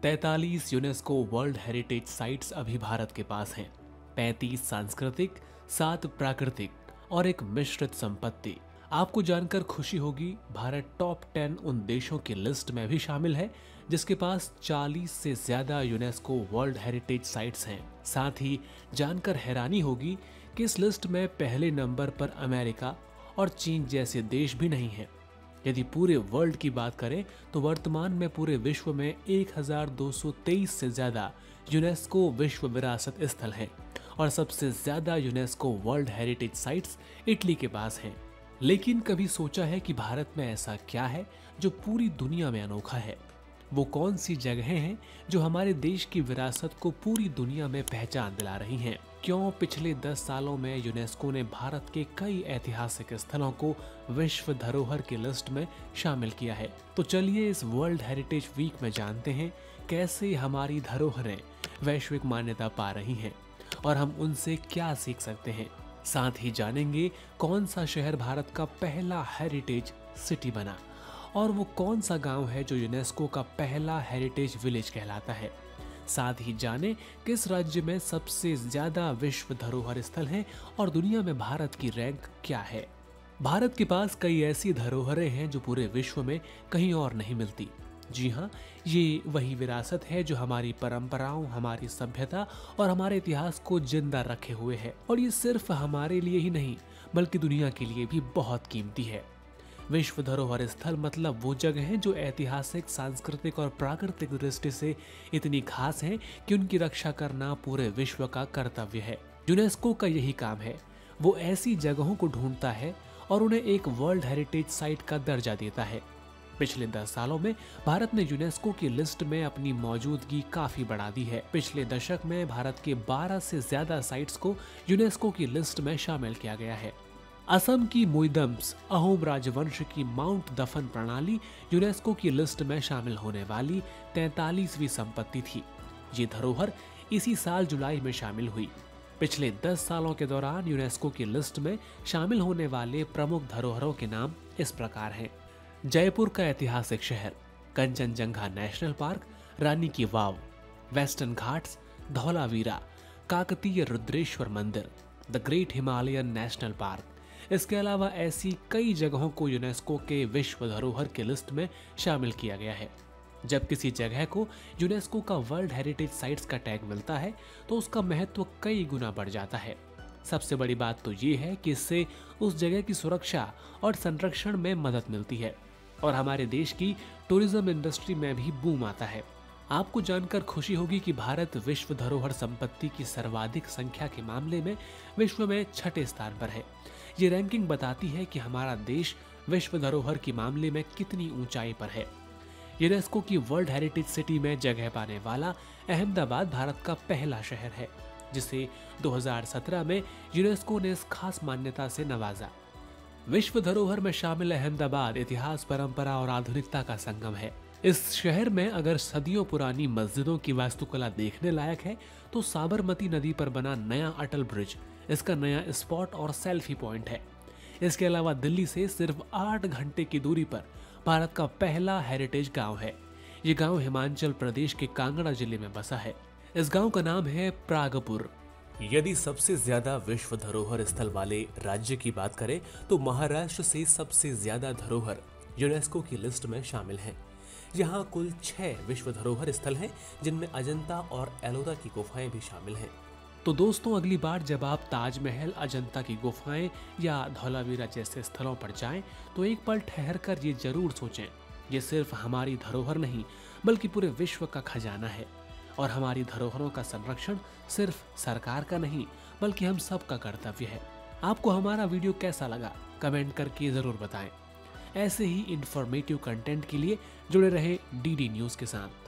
43 UNESCO world heritage sites अभी भारत के पास हैं। 35 सांस्कृतिक, 7 प्राकृतिक और एक मिश्रित संपत्ति। आपको जानकर खुशी होगी, भारत टॉप 10 उन देशों की लिस्ट में भी शामिल है जिसके पास 40 से ज्यादा यूनेस्को वर्ल्ड हेरिटेज साइट्स हैं। साथ ही जानकर हैरानी होगी कि इस लिस्ट में पहले नंबर पर अमेरिका और चीन जैसे देश भी नहीं हैं। यदि पूरे वर्ल्ड की बात करें तो वर्तमान में पूरे विश्व में 1223 से ज्यादा यूनेस्को विश्व विरासत स्थल हैं और सबसे ज्यादा UNESCO world heritage sites Italy के पास हैं। लेकिन कभी सोचा है कि भारत में ऐसा क्या है जो पूरी दुनिया में अनोखा है? वो कौन सी जगहें हैं जो हमारे देश की विरासत को पूरी दुनिया में पहचान दिला रही हैं? क्यों पिछले 10 सालों में यूनेस्को ने भारत के कई ऐतिहासिक स्थलों को विश्व धरोहर की लिस्ट में शामिल किया है? तो चलिए इस वर्ल्ड हेरिटेज वीक में जानते हैं कैसे हमारी धरोहरें वैश्विक मान्यता पा रही हैं और हम उनसे क्या सीख सकते हैं। साथ ही जानेंगे कौन सा शहर भारत का पहला हेरिटेज सिटी बना और वो कौन सा गांव है जो यूनेस्को का पहला हेरिटेज विलेज कहलाता है। साथ ही जाने किस राज्य में सबसे ज्यादा विश्व धरोहर स्थल हैं और दुनिया में भारत की रैंक क्या है। भारत के पास कई ऐसी धरोहरें हैं जो पूरे विश्व में कहीं और नहीं मिलती। जी हाँ, ये वही विरासत है जो हमारी परंपराओं, हमारी सभ्यता और हमारे इतिहास को जिंदा रखे हुए है। और ये सिर्फ हमारे लिए ही नहीं बल्कि दुनिया के लिए भी बहुत कीमती है। विश्व धरोहर स्थल मतलब वो जगह हैं जो ऐतिहासिक, सांस्कृतिक और प्राकृतिक दृष्टि से इतनी खास हैं कि उनकी रक्षा करना पूरे विश्व का कर्तव्य है। यूनेस्को का यही काम है, वो ऐसी जगहों को ढूंढता है और उन्हें एक वर्ल्ड हेरिटेज साइट का दर्जा देता है। पिछले 10 सालों में भारत ने यूनेस्को की लिस्ट में अपनी मौजूदगी काफी बढ़ा दी है। पिछले दशक में भारत के 12 से ज्यादा साइट्स को यूनेस्को की लिस्ट में शामिल किया गया है। असम की मुइदम्स अहोम राजवंश की माउंट दफन प्रणाली यूनेस्को की लिस्ट में शामिल होने वाली 43वीं संपत्ति थी। ये धरोहर इसी साल जुलाई में शामिल हुई। पिछले 10 सालों के दौरान यूनेस्को की लिस्ट में शामिल होने वाले प्रमुख धरोहरों के नाम इस प्रकार हैं। जयपुर का ऐतिहासिक शहर, कंचनजंगा नेशनल पार्क, रानी की वाव, वेस्टर्न घाट्स, धौलावीरा, काकतीय रुद्रेश्वर मंदिर, the great Himalayan national park. इसके अलावा ऐसी कई जगहों को यूनेस्को के विश्व धरोहर की लिस्ट में शामिल किया गया है। जब किसी जगह को यूनेस्को का वर्ल्ड हेरिटेज साइट्स का टैग मिलता है तो उसका महत्व कई गुना बढ़ जाता है। सबसे बड़ी बात तो ये है कि इससे उस जगह की सुरक्षा और संरक्षण में मदद मिलती है और हमारे देश की टूरिज्म इंडस्ट्री में भी बूम आता है। आपको जानकर खुशी होगी कि भारत विश्व धरोहर संपत्ति की सर्वाधिक संख्या के मामले में विश्व में 6ठे स्थान पर है। ये रैंकिंग बताती है कि हमारा देश विश्व धरोहर के मामले में कितनी ऊंचाई पर है। यूनेस्को की वर्ल्ड हेरिटेज सिटी में जगह पाने वाला अहमदाबाद भारत का पहला शहर है जिसे 2017 में यूनेस्को ने इस खास मान्यता से नवाजा। विश्व धरोहर में शामिल अहमदाबाद इतिहास, परंपरा और आधुनिकता का संगम है। इस शहर में अगर सदियों पुरानी मस्जिदों की वास्तुकला देखने लायक है तो साबरमती नदी पर बना नया अटल ब्रिज इसका नया स्पॉट और सेल्फी पॉइंट है। इसके अलावा दिल्ली से सिर्फ 8 घंटे की दूरी पर भारत का पहला हेरिटेज गांव है। ये गांव हिमाचल प्रदेश के कांगड़ा जिले में बसा है। इस गांव का नाम है प्रागपुर। यदि सबसे ज्यादा विश्व धरोहर स्थल वाले राज्य की बात करें तो महाराष्ट्र से सबसे ज्यादा धरोहर यूनेस्को की लिस्ट में शामिल हैं। यहाँ कुल 6 विश्व धरोहर स्थल हैं जिनमें अजंता और एलोरा की गुफाएं भी शामिल हैं। तो दोस्तों, अगली बार जब आप ताजमहल, अजंता की गुफाएं या धौलावीरा जैसे स्थलों पर जाएं तो एक पल ठहर कर ये जरूर सोचें, ये सिर्फ हमारी धरोहर नहीं बल्कि पूरे विश्व का खजाना है और हमारी धरोहरों का संरक्षण सिर्फ सरकार का नहीं बल्कि हम सब का कर्तव्य है। आपको हमारा वीडियो कैसा लगा कमेंट करके जरूर बताएं। ऐसे ही इंफॉर्मेटिव कंटेंट के लिए जुड़े रहे डीडी न्यूज के साथ।